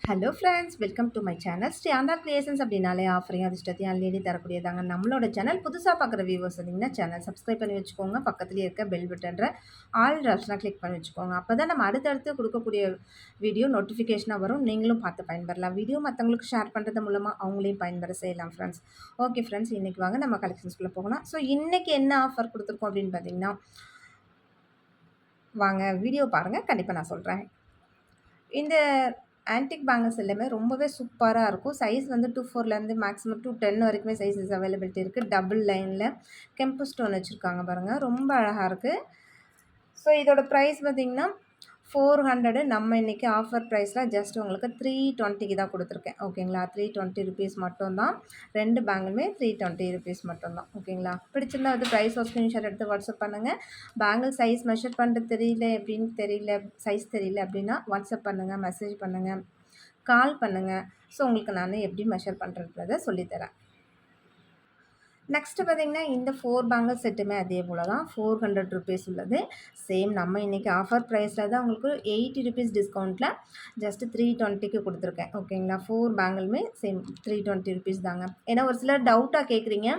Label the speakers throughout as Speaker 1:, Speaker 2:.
Speaker 1: Hello friends, welcome to my channel. Shri Aanda creations அப்படின்னாலே ஆஃபரையும் அதிர்ஷ்டத்தையும் அள்ளி தரக்கூடியதாங்க நம்மளோட சேனல். புதுசாக பார்க்குற வியூவர்ஸ் இருந்தீங்கன்னா சேனல் சப்ஸ்கிரைப் பண்ணி வச்சுக்கோங்க. பக்கத்துலேயே இருக்க பெல் பட்டன்ற ஆல் ஆப்ஷனாக கிளிக் பண்ணி வச்சுக்கோங்க. அப்போ தான் நம்ம அடுத்தடுத்து கொடுக்கக்கூடிய வீடியோ நோட்டிஃபிகேஷனாக வரும். நீங்களும் பார்த்து பயன்பெறலாம். வீடியோ மற்றவங்களுக்கு ஷேர் பண்ணுறது மூலமாக அவங்களையும் பயன்பெற செய்யலாம் ஃப்ரெண்ட்ஸ். ஓகே ஃப்ரெண்ட்ஸ், இன்றைக்கி வாங்க நம்ம கலெக்ஷன்ஸ்குள்ளே போகலாம். ஸோ இன்றைக்கி என்ன ஆஃபர் கொடுத்துருக்கோம் அப்படின்னு பார்த்தீங்கன்னா, வாங்க வீடியோ பாருங்கள், கண்டிப்பாக நான் சொல்கிறேன். இந்த ஆன்டிக் பேங்கிள்ஸ் எல்லாமே ரொம்பவே சூப்பராக இருக்கும். சைஸ் வந்து 2.4லேருந்து மேக்ஸிமம் 2.10 வரைக்குமே சைஸஸ் அவைலபிலிட்டி இருக்குது. டபுள் லைனில் கெம்பு ஸ்டோன் வச்சுருக்காங்க பாருங்கள், ரொம்ப அழகாக இருக்குது. ஸோ இதோட ப்ரைஸ் பார்த்திங்கன்னா 400. நம்ம இன்றைக்கி ஆஃபர் ப்ரைஸில் ஜஸ்ட் உங்களுக்கு 320க்கு தான் கொடுத்துருக்கேன். ஓகேங்களா, 320 ருபீஸ் மட்டும்தான். ரெண்டு பேங்கிளுமே 320 ருபீஸ் மட்டும்தான். ஓகேங்களா, பிடிச்சிருந்தா வந்து ப்ரைஸ் ஒரு ஸ்க்ரீன்ஷாட் எடுத்து வாட்ஸ்அப் பண்ணுங்கள். பேங்கிள் சைஸ் மெஷர் பண்ணுறது தெரியல, எப்படின்னு தெரியல, சைஸ் தெரியல அப்படின்னா வாட்ஸ்அப் பண்ணுங்கள், மெசேஜ் பண்ணுங்கள், கால் பண்ணுங்கள். ஸோ உங்களுக்கு நான் எப்படி மெஷர் பண்ணுறதுன்றதை சொல்லித்தரேன். நெக்ஸ்ட்டு பார்த்திங்கன்னா, இந்த 4 பேங்கிள் செட்டுமே அதே போல் தான் 400 ருபீஸ் உள்ளது. சேம் நம்ம இன்றைக்கி ஆஃபர் ப்ரைஸில் தான் உங்களுக்கு 80 ருபீஸ் டிஸ்கவுண்ட்டில் ஜஸ்ட்டு 320க்கு கொடுத்துருக்கேன். ஓகேங்களா, 4 பேங்கிளுமே சேம் 320 ருபீஸ் தாங்க. ஏன்னா ஒரு சிலர் டவுட்டாக கேட்குறீங்க,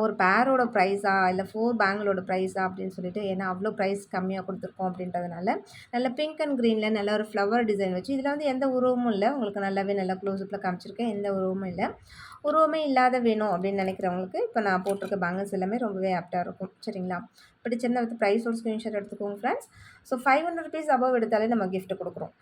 Speaker 1: ஒரு பேரோட ப்ரைஸா இல்லை 4 பேங்கிளோட ப்ரைஸா அப்படின்னு சொல்லிட்டு. ஏன்னா அவ்வளோ ப்ரைஸ் கம்மியாக கொடுத்துருக்கோம் அப்படின்றதுனால. நல்ல பிங்க் அண்ட் க்ரீனில் நல்ல ஒரு ஃப்ளவர் டிசைன் வச்சு, இதில் வந்து எந்த உருவமும் இல்லை. உங்களுக்கு நல்லாவே நல்லா க்ளோஸ்அப்பில் காமிச்சிருக்கேன், எந்த உருவமும் இல்லை. உருவமே இல்லாத வேணும் அப்படின்னு நினைக்கிறவங்களுக்கு இப்போ நான் போட்டிருக்க பேங்கிள்ஸ் எல்லாமே ரொம்பவே ஆப்டாக இருக்கும். சரிங்களா, பிடிச்சிருந்தா வித் ப்ரைஸ் ஒரு ஸ்க்ரீன்ஷாட் எடுத்துக்கோங்க ஃப்ரெண்ட்ஸ். ஸோ 500 ருபீஸ் அபவ் எடுத்தாலே நம்ம கிஃப்ட் கொடுக்குறோம்.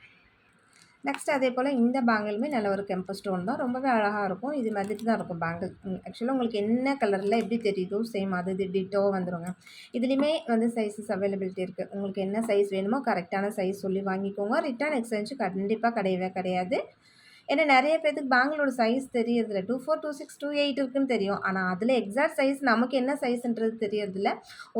Speaker 1: நெக்ஸ்ட் அதே போல் இந்த பேங்கிளுமே நல்ல ஒரு கெம்பு ஸ்டோன் தான், ரொம்பவே அழகாக இருக்கும். இது மாதிரி தான் இருக்கும் பேங்கிள். ஆக்சுவலாக உங்களுக்கு என்ன கலரில் எப்படி தெரியுதோ சேம் அது டிட்டோ வந்துடுங்க. இதுலேயுமே வந்து சைஸஸ் அவைலபிலிட்டி இருக்குது. உங்களுக்கு என்ன சைஸ் வேணுமோ கரெக்டான சைஸ் சொல்லி வாங்கிக்கோங்க. ரிட்டர்ன் எக்ஸ்சேஞ்சு கண்டிப்பாக கிடையவே கிடையாது. ஏன்னா நிறைய பேருக்கு பேங்கிளோட சைஸ் தெரியறதில்ல. 24, 26, 28 இருக்குன்னு தெரியும். ஆனால் அதில் எக்ஸாக்ட் சைஸ் நமக்கு என்ன சைஸ்ன்றது தெரியறதில்ல.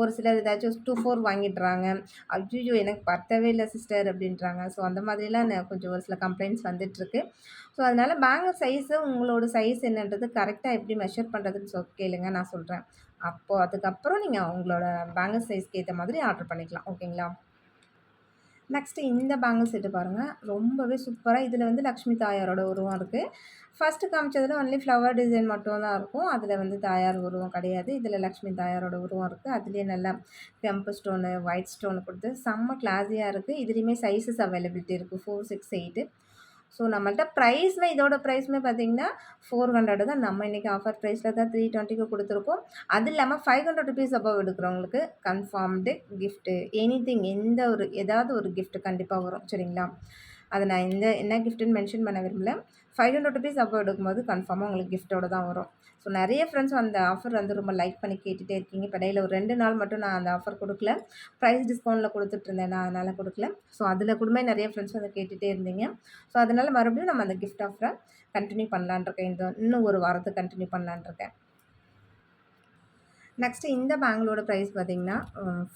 Speaker 1: ஒரு சிலர் ஏதாச்சும் 24 வாங்கிடுறாங்க. ஐயோ எனக்கு பத்தவே இல்லை சிஸ்டர் அப்படின்றாங்க. ஸோ அந்த மாதிரிலாம் கொஞ்சம் ஒரு சில கம்ப்ளைண்ட்ஸ் வந்துட்டுருக்கு. ஸோ அதனால் பேங்கிள் சைஸு உங்களோட சைஸ் என்னன்றது கரெக்டாக எப்படி மெஷர் பண்ணுறதுன்னு கேளுங்க, நான் சொல்கிறேன். அப்போது அதுக்கப்புறம் நீங்கள் உங்களோட பேங்கிள் சைஸ்க்கு ஏற்ற மாதிரி ஆர்டர் பண்ணிக்கலாம். ஓகேங்களா. நெக்ஸ்ட்டு இந்த பேங்கிள் செட்டு பாருங்கள், ரொம்பவே சூப்பராக. இதில் வந்து லக்ஷ்மி தாயாரோட உருவம் இருக்குது. ஃபஸ்ட்டு காமிச்சதில் ஒன்லி ஃப்ளவர் டிசைன் மட்டும் தான் இருக்கும். அதில் வந்து தாயார் உருவம் கிடையாது. இதில் லக்ஷ்மி தாயாரோட உருவம் இருக்குது. அதுலேயே நல்லா கெம்பு ஸ்டோனு, ஒயிட் ஸ்டோனு கொடுத்து செம்ம கிளாஸியாக இருக்குது. இதுலேயுமே சைஸஸ் அவைலபிலிட்டி இருக்குது, 4, 6, 8. ஸோ நம்மள்ட்ட ப்ரைஸுமே இதோட ப்ரைஸுமே பார்த்திங்கன்னா 400 தான். நம்ம இன்றைக்கி ஆஃபர் ப்ரைஸில் தான் 320க்கு கொடுத்துருக்கோம். அது இல்லாமல் 500 ருபீஸ் அபவ் எடுக்கிறவங்களுக்கு கன்ஃபார்ம்டு கிஃப்ட்டு எனிதிங், ஏதாவது ஒரு கிஃப்ட் கண்டிப்பாக வரும். சரிங்களா, அதை நான் என்ன கிஃப்ட்டுன்னு மென்ஷன் பண்ண விரும்பல. 500 ருபீஸ் அபவ் எடுக்கும்போது கன்ஃபார்மாக உங்களுக்கு கிஃப்ட்டோட தான் வரும். ஸோ நிறைய ஃப்ரெண்ட்ஸ் அந்த ஆஃபர் வந்து ரொம்ப லைக் பண்ணி கேட்டுகிட்டே இருக்கீங்க. இப்போ இடையில ஒரு 2 நாள் மட்டும் நான் அந்த ஆஃபர் கொடுக்கல, ப்ரைஸ் டிஸ்கவுண்ட்டில் கொடுத்துட்ருந்தேன் நான், அதனால் கொடுக்கல. ஸோ அதில் கூடமே நிறைய ஃப்ரெண்ட்ஸ் வந்து கேட்டுகிட்டே இருந்தீங்க. ஸோ அதனால் மறுபடியும் நம்ம அந்த கிஃப்ட் ஆஃபரை கண்டினியூ பண்ணலான்ருக்கேன். இன்னும் ஒரு வாரத்துக்கு கண்டினியூ பண்ணலான்ருக்கேன். நெக்ஸ்ட்டு இந்த பேங்கிளோட ப்ரைஸ் பார்த்திங்கன்னா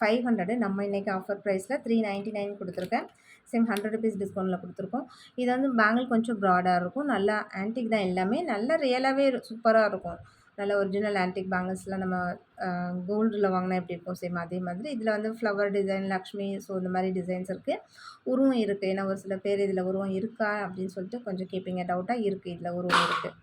Speaker 1: 500. நம்ம இன்றைக்கி ஆஃபர் ப்ரைஸில் 399 கொடுத்துருக்கேன். சேம் 100 ருபீஸ் டிஸ்கவுண்ட்டில் கொடுத்துருக்கோம். இது வந்து பேங்கிள் கொஞ்சம் ப்ராடாக இருக்கும். நல்லா ஆன்டிக் தான் எல்லாமே, நல்லா ரியலாகவே சூப்பராக இருக்கும். நல்ல ஒரிஜினல் ஆன்டிக் பேங்கிள்ஸ்லாம் நம்ம கோல்டில் வாங்கினா எப்படி இருக்கும் சேம் அதே மாதிரி. இதில் வந்து ஃப்ளவர் டிசைன், லக்ஷ்மி, ஸோ இந்த மாதிரி டிசைன்ஸ் இருக்குது. உருவம் இருக்குது. ஏன்னா ஒரு சில பேர் இதில் உருவம் இருக்கா அப்படின்னு சொல்லிட்டு கொஞ்சம் கேட்பீங்க, டவுட்டாக இருக்குது. இதில் உருவம் இருக்குது.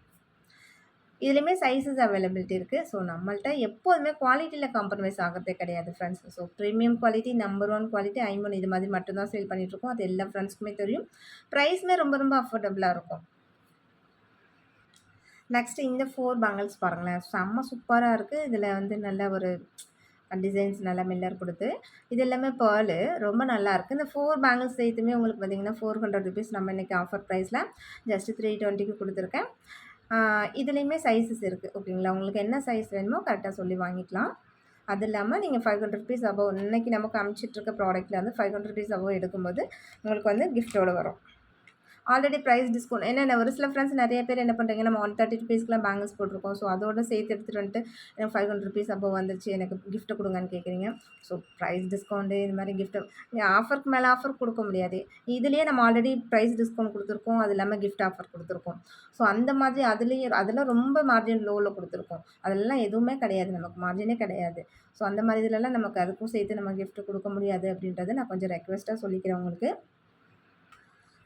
Speaker 1: இதுலேயுமே சைஸஸ் அவைலபிலிட்டி இருக்குது. ஸோ நம்மள்ட்ட எப்போதுமே குவாலிட்டியில் காம்ப்ரமைஸ் ஆகிறதே கிடையாது friends. So premium quality, number 1 quality, ஐமோன் இது மாதிரி மட்டும்தான் சேல் பண்ணிகிட்ருக்கோம். அது எல்லா ஃப்ரெண்ட்ஸ்க்குமே தெரியும். ப்ரைஸுமே ரொம்ப ரொம்ப அஃபோர்டபுளாக இருக்கும். நெக்ஸ்ட்டு இந்த 4 பேங்கிள்ஸ் பாருங்களேன், செம்ம சூப்பராக இருக்குது. இதில் வந்து நல்ல ஒரு டிசைன்ஸ் நல்லா மில்லர் கொடுத்து, இது எல்லாமே பேர்லு ரொம்ப நல்லாயிருக்கு. இந்த 4 பேங்கிள்ஸ் சேர்த்துமே உங்களுக்கு பார்த்திங்கன்னா 400 ருபீஸ் நம்ம இன்றைக்கி ஆஃபர் ப்ரைஸில் ஜஸ்ட்டு 320க்கு கொடுத்துருக்கேன். இதுலேயுமே சைஸஸ் இருக்குது. ஓகேங்களா, உங்களுக்கு என்ன சைஸ் வேணுமோ கரெக்டாக சொல்லி வாங்கிக்கலாம். அது இல்லாமல் நீங்கள் 500 ருபீஸ் அபவ் இன்றைக்கி நமக்கு அனுப்பிச்சிட்ருக்க ப்ராடக்ட்டில் வந்து 500 ருபீஸ் அபவ் எடுக்கும்போது உங்களுக்கு வந்து கிஃப்ட்டோடு வரும். ஆல்ரெடி ப்ரைஸ் டிஸ்கவுண்ட் என்னென்ன ஒரு சில ஃப்ரெண்ட்ஸ் நிறைய பேர் என்ன பண்ணுறீங்க, நம்ம 130 ருபீஸ்க்குலாம் பேங்கிள்ஸ் போட்டிருக்கோம். ஸோ அதோட சேர்த்து எடுத்துகிட்டு வந்துட்டு எனக்கு 500 ருபீஸ் அபவ் வந்துருச்சு, எனக்கு கிஃப்ட்டு கொடுங்கன்னு கேட்குறீங்க. ஸோ ப்ரைஸ் டிஸ்கவுண்ட்டு இது மாதிரி கிஃப்ட்டு ஆஃபருக்கு மேலே ஆஃபர் கொடுக்க முடியாது. இதுலேயே நம்ம ஆல்ரெடி ப்ரைஸ் டிஸ்கவுண்ட் கொடுத்துருக்கோம், அது இல்லாமல் கிஃப்ட் ஆஃபர் கொடுத்துருக்கோம். ஸோ அந்த மாதிரி அதெல்லாம் ரொம்ப மார்ஜின் லோவில் கொடுத்துருக்கோம். அதெல்லாம் எதுவுமே கிடையாது, நமக்கு மார்ஜினே கிடையாது. ஸோ அந்த மாதிரி இதிலலாம் நமக்கு அதுக்கும் சேர்த்து நம்ம கிஃப்ட்டு கொடுக்க முடியாது அப்படின்றத நான் கொஞ்சம் ரெக்வெஸ்ட்டாக சொல்லிக்கிறேன் உங்களுக்கு.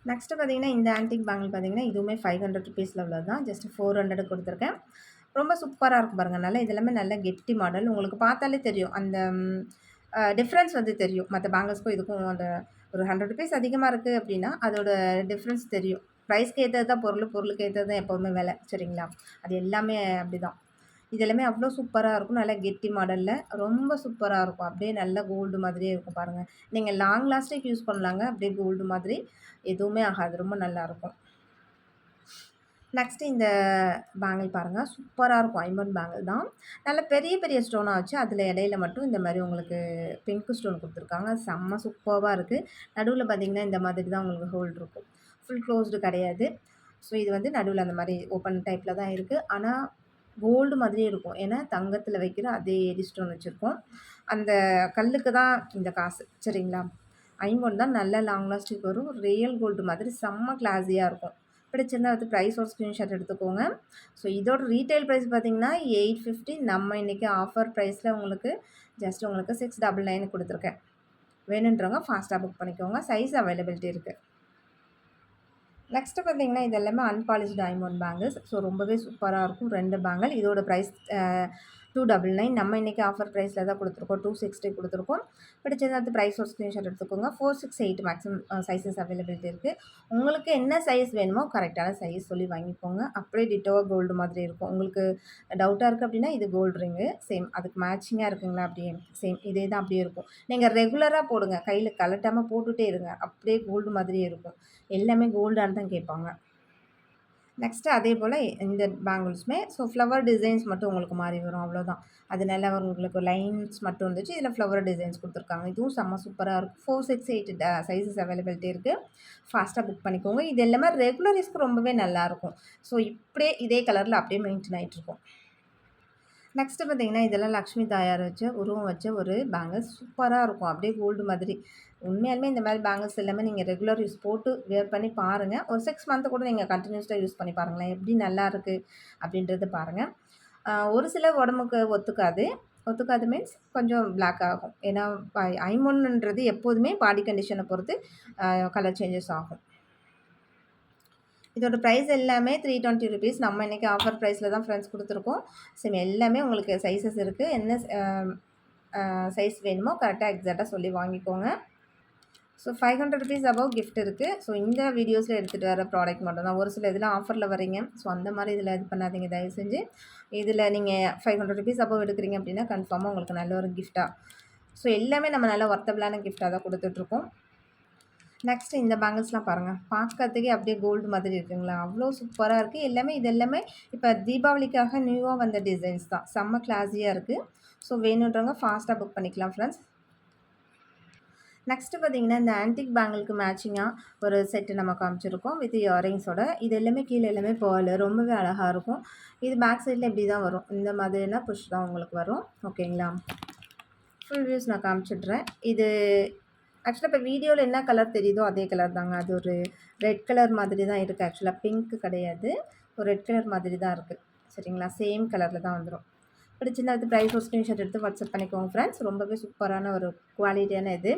Speaker 1: நெக்ஸ்ட்டு பார்த்தீங்கன்னா, இந்த ஆன்டிக் பேங்கிள் பார்த்தீங்கன்னா, இதுவுமே ₹500 உள்ளது தான். ஜஸ்ட் 400 குடுத்துருக்கேன். ரொம்ப சூப்பரா இருக்கும் பாருங்க. நல்லா இது எல்லாமே நல்ல கெட்டி மாடல். உங்களுக்கு பார்த்தாலே தெரியும். அந்த டிஃப்ரென்ஸ் வந்து தெரியும். மத்த பேங்கிள்ஸ்க்கும் இதுக்கும் அந்த ஒரு ₹100 அதிகமா இருக்கு அப்டின்னா, அதோட டிஃப்ரென்ஸ் தெரியும். ப்ரைஸ்க்கு ஏத்தது தான் பொருள், பொருளுக்கு ஏத்தது தான் எப்பவுமே விலை. சரிங்களா? அது எல்லாமே அப்டிதான். இது எல்லாமே அவ்ளோ சூப்பரா இருக்கும். நல்லா கெட்டி மாடல்ல ரொம்ப சூப்பரா இருக்கும். அப்படியே நல்ல கோல்டு மாதிரியே இருக்கும் பாருங்க. நீங்க லாங் லாஸ்டிக் யூஸ் பண்ணலாங்க. அப்படியே கோல்டு மாதிரி எதுவுமே ஆகாது. ரொம்ப நல்லாயிருக்கும். நெக்ஸ்ட்டு இந்த பேங்கிள் பாருங்க. சூப்பரா இருக்கும். ஐம்பொன் பேங்கிள் தான். நல்ல பெரிய பெரிய ஸ்டோனா வச்சு அதில இடையில மட்டும் இந்த மாரி உங்களுக்கு பிங்க் ஸ்டோன் குடுத்துருக்காங்க. செம்ம சூப்பர்வா இருக்கு. நடுவுல பார்த்தீங்கன்னா, இந்த மாதிரி தான் உங்களுக்கு ஹோல் இருக்கும். ஃபுல் க்ளோஸ்டு கிடையாது. ஸோ இது வந்து நடுவுல அந்த மாரி ஓப்பன் டைப்ல தான் இருக்கு. ஆனா கோல்டு மாதிரியே இருக்கும். ஏன்னா, தங்கத்தில வைக்கிற அதே எடி ஸ்டோன் வச்சிருக்கோம். அந்த கல்லுக்கு தான் இந்த காசு. சரிங்களா? ஐம்பொன் தான் நல்ல லாங் லாஸ்டிக் வரும். ரியல் கோல்டு மாதிரி செம்ம கிளாஸியா இருக்கும். பிடிச்சிருந்தா வந்து ப்ரைஸ் ஒரு ஸ்க்ரீன்ஷாட் எடுத்துக்கோங்க. ஸோ இதோட ரீட்டெயில் ப்ரைஸ் பார்த்தீங்கன்னா, 850 நம்ம இன்னைக்கு ஆஃபர் ப்ரைஸ்ல உங்களுக்கு ஜஸ்ட் உங்களுக்கு 699 குடுத்துருக்கேன். வேணுன்றவங்க ஃபாஸ்ட்டா புக் பண்ணிக்கோங்க. சைஸ் அவைலபிலிட்டி இருக்கு. நெக்ஸ்ட்டு பார்த்தீங்கன்னா, இது எல்லாமே அன்பாலிஷ்டு டைமண்ட் பேங்கிள்ஸ். ஸோ ரொம்பவே சூப்பரா இருக்கும். 2 பேங்கிள். இதோட ப்ரைஸ் 299 நம்ம இன்னைக்கு ஆஃபர் ப்ரைஸ்ல தான் குடுத்துருக்கோம். 260 குடுத்துருக்கோம். பிடிச்சது அது ப்ரைஸ் ஒரு ஸ்க்ரீன்ஷாட் எடுத்துக்கோங்க. 468 மேக்ஸிமம் சைஸஸ் அவைலபிலிட்டி இருக்கு. உங்களுக்கு என்ன சைஸ் வேணுமோ கரெக்ட்டான சைஸ் சொல்லி வாங்கிக்கோங்க. அப்படியே டிட்டோவா கோல்டு மாதிரி இருக்கும். உங்களுக்கு டவுட்டா இருக்கு அப்படின்னா, இது கோல்டு ரிங்கு. சேம் அதுக்கு மேட்சிங்கா இருக்குங்களா அப்படியே சேம் இதே தான் அப்படியே இருக்கும். நீங்க ரெகுலரா போடுங்க. கையில கழட்டாம போட்டுட்டே இருங்க. அப்படியே கோல்டு மாதிரியே இருக்கும். எல்லாமே கோல்டான்னு தான் கேட்பாங்க. நெக்ஸ்ட்டு அதே போல இந்த பேங்கிள்ஸுமே ஸோ ஃப்ளவர் டிசைன்ஸ் மட்டும் உங்களுக்கு மாறி வரும் அவ்வளோதான். அது நல்லா உங்களுக்கு லைன்ஸ் மட்டும் இருந்துச்சு. இதில் ஃப்ளவர் டிசைன்ஸ் குடுத்துருக்காங்க. இதுவும் செம்ம சூப்பரா இருக்கும். 468 சைஸஸ் அவைலபிலிட்டி இருக்கு. ஃபாஸ்ட்டா புக் பண்ணிக்கோங்க. இது எல்லாமே ரெகுலர் யூஸ்க்கு ரொம்பவே நல்லாயிருக்கும். ஸோ இப்படியே இதே கலர்ல அப்படியே மெயின்டெயின் ஆயிட்டுருக்கும். நெக்ஸ்ட்டு பார்த்தீங்கன்னா, இதெல்லாம் லக்ஷ்மி தாயார் வச்ச உருவம் வச்ச ஒரு பேங்கிள்ஸ் சூப்பரா இருக்கும். அப்படியே கோல்டு மாதிரி. உண்மையாலுமே இந்த மாரி பேங்கிள்ஸ் எல்லாமே நீங்க ரெகுலர் யூஸ் போட்டு வியர் பண்ணி பாருங்க. ஒரு 6 மந்த் கூட நீங்க கன்டினியூஸா யூஸ் பண்ணி பாருங்களேன். எப்படி நல்லாருக்கு அப்படின்றத பாருங்க. ஒரு சில உடம்புக்கு ஒத்துக்காது. ஒத்துக்காது மீன்ஸ் கொஞ்சம் பிளாக் ஆகும். ஏன்னா ஐம்பொன்னுன்றது எப்போதுமே பாடி கண்டிஷன பொறுத்து கலர் சேஞ்சஸ் ஆகும். இதோட ப்ரைஸ் எல்லாமே ₹320 நம்ம இன்னைக்கு ஆஃபர் ப்ரைஸ்ல தான் ஃப்ரெண்ட்ஸ் குடுத்துருக்கோம். சேம் எல்லாமே உங்களுக்கு சைஸஸ் இருக்கு. என்ன சைஸ் வேணுமோ கரெக்ட்டா எக்ஸாக்ட்டா சொல்லி வாங்கிக்கோங்க. ஸோ ₹500 அபோவ் கிஃப்ட் இருக்கு. ஸோ இந்த வீடியோஸ்ல எடுத்துட்டு வர ப்ராடக்ட் மட்டும் தான். ஒரு சில இதெல்லாம் ஆஃபர்ல வரீங்க. ஸோ அந்த மாரி இதில இது பண்ணாதீங்க தயவு செஞ்சு. இதில நீங்க ₹500 அபோவ் எடுக்கிறீங்க அப்படின்னா, கன்ஃபார்மா உங்களுக்கு நல்ல ஒரு கிஃப்ட்டா ஸோ எல்லாமே நம்ம நல்ல வொர்த்தபிளான கிஃப்ட்டா தான் குடுத்துட்ருக்கோம். நெக்ஸ்ட்டு இந்த பேங்கிள்ஸ்லாம் பாருங்க. பார்க்கறதுக்கே அப்படியே கோல்டு மாதிரி இருக்குங்களா? அவ்ளோ சூப்பரா இருக்கு. எல்லாமே இது எல்லாமே இப்ப தீபாவளிக்காக நியூவா வந்த டிசைன்ஸ் தான். செம்ம கிளாஸியா இருக்கு. ஸோ வேணுன்றவங்க ஃபாஸ்ட்டா புக் பண்ணிக்கலாம் ஃப்ரெண்ட்ஸ். நெக்ஸ்ட்டு பார்த்தீங்கன்னா, இந்த ஆன்டிக் பேங்கிள்க்கு மேட்சிங்கா ஒரு செட்டு நம்ம காமிச்சிருக்கோம். வித் இயரிங்ஸோட. இது எல்லாமே கீழ எல்லாமே பெர்ல் ரொம்பவே அழகா இருக்கும். இது பேக் சைட்ல இப்படி தான் வரும். இந்த மாதிரினா புஷ் தான் உங்களுக்கு வரும். ஓகேங்களா? ஃபுல் வியூஸ் நான் காமிச்சிடுறேன். இது ஆக்சுவலா இப்ப வீடியோல என்ன கலர் தெரியுதோ அதே கலர் தாங்க. அது ஒரு ரெட் கலர் மாதிரி தான் இருக்கு ஆக்சுவலா. பிங்க் கிடையாது. ஒரு ரெட் கலர் மாதிரி தான் இருக்கு. சரிங்களா? சேம் கலர்ல தான் வந்துரும். பிடிச்சிருந்தா அது ப்ரைஸ் ஒரு ஸ்க்ரீன்ஷாட் எடுத்து வாட்ஸ்அப் பண்ணிக்கோங்க ஃப்ரெண்ட்ஸ். ரொம்பவே சூப்பரான ஒரு குவாலிட்டியான இது.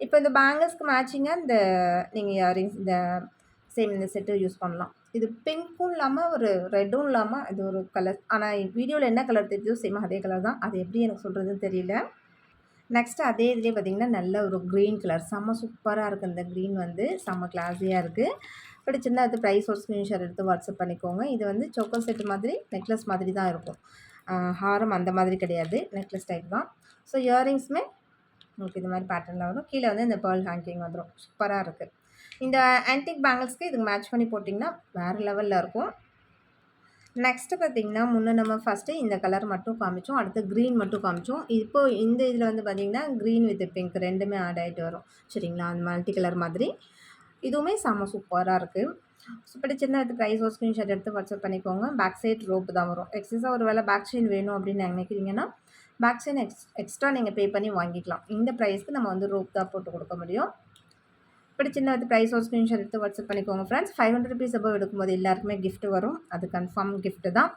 Speaker 1: இப்போ இந்த பேங்கிள்ஸ்க்கு மேட்சிங்கா இந்த நீங்க இயரிங்ஸ் இந்த சேம் இந்த செட்டு யூஸ் பண்ணலாம். இது பிங்க்கும் இல்லாம ஒரு ரெட்டும் இல்லாம இது ஒரு கலர். ஆனா வீடியோல என்ன கலர் தெரியுதோ சேம் அதே கலர் தான். அது எப்படி எனக்கு சொல்றதுன்னு தெரியல. நெக்ஸ்ட்டு அதே இதுலயே பார்த்தீங்கன்னா, நல்ல ஒரு க்ரீன் கலர். செம்ம சூப்பரா இருக்கு. இந்த க்ரீன் வந்து செம்ம கிளாஸியா இருக்கு. பிடிச்சிருந்தா அது ப்ரைஸ் ஒரு ஸ்க்ரீன்ஷாட் எடுத்து வாட்ஸ்அப் பண்ணிக்கோங்க. இது வந்து சொக்கோ செட் மாதிரி நெக்லஸ் மாதிரி தான் இருக்கும். ஹாரம் அந்த மாதிரி கிடையாது. நெக்லஸ் டைப் தான். ஸோ இயரிங்ஸுமே உங்களுக்கு இந்த மாரி பேட்டர்ன்ல வரும். கீழ வந்து இந்த பெர்ல் ஹேங்கிங் வந்துரும். சூப்பரா இருக்கு. இந்த ஆன்டிக் பேங்கிள்ஸ்க்கு இதுக்கு மேட்ச் பண்ணி போட்டிங்கன்னா, வேற லெவல்ல இருக்கும். நெக்ஸ்ட்டு பார்த்தீங்கன்னா, முன்ன நம்ம ஃபர்ஸ்ட்டு இந்த கலர் மட்டும் காமிச்சோம். அடுத்து க்ரீன் மட்டும் காமிச்சோம். இப்போ இந்த இதில வந்து பார்த்தீங்கன்னா, க்ரீன் வித் பிங்க் 2மே ஆட் ஆயிட்டு வரும். சரிங்களா? அந்த மல்டி கலர் மாதிரி. இதுவுமே செம்ம சூப்பரா இருக்கு. ஸோ பிடிச்சிருந்தா அது ப்ரைஸ் ஒரு ஸ்க்ரீன்ஷாட் எடுத்து வாட்ஸ்அப் பண்ணிக்கோங்க. பேக் சைட் ரோப் தான் வரும். எக்ஸஸா ஒரு வேள பேக் செயின் வேணும் அப்படின்னு நினைக்கிறீங்கன்னா, பேக் செயின் எக்ஸ்ட்ரா நீங்க பே பண்ணி வாங்கிக்கலாம். இந்த ப்ரைஸ்க்கு நம்ம வந்து ரோப் தான் போட்டு குடுக்க முடியும். பிடிச்சிருந்தா வந்து ப்ரைஸ் ஒரு ஸ்க்ரீன்ஷாட் எடுத்து வாட்ஸ்அப் பண்ணிக்கோங்க ஃப்ரெண்ட்ஸ். 500 ருபீஸ் அபோவ் எடுக்கும்போது எல்லாருக்குமே gift வரும். அது கன்ஃபார்ம் gift தான்.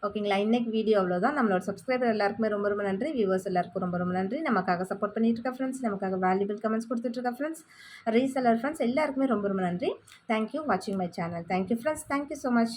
Speaker 1: ஓகேங்களா? இன்னைக்கு வீடியோ அவ்வளோதான். நம்மளோட சப்ஸ்கிரைபர் எல்லாருக்குமே ரொம்ப ரொம்ப நன்றி. வியூவர்ஸ் எல்லாருக்கும் ரொம்ப ரொம்ப நன்றி. நமக்காக சப்போர்ட் பண்ணிட்டு இருக்க ஃப்ரெண்ட்ஸ், நமக்காக வேல்யூபிள் கமெண்ட்ஸ் குடுத்துட்டு இருக்க ஃப்ரெண்ட்ஸ், ரீசெல்லர் ஃப்ரெண்ட்ஸ் எல்லாருக்குமே ரொம்ப ரொம்ப நன்றி. தேங்க் யூ வாட்சிங் my channel. Thank you friends. Thank you so much.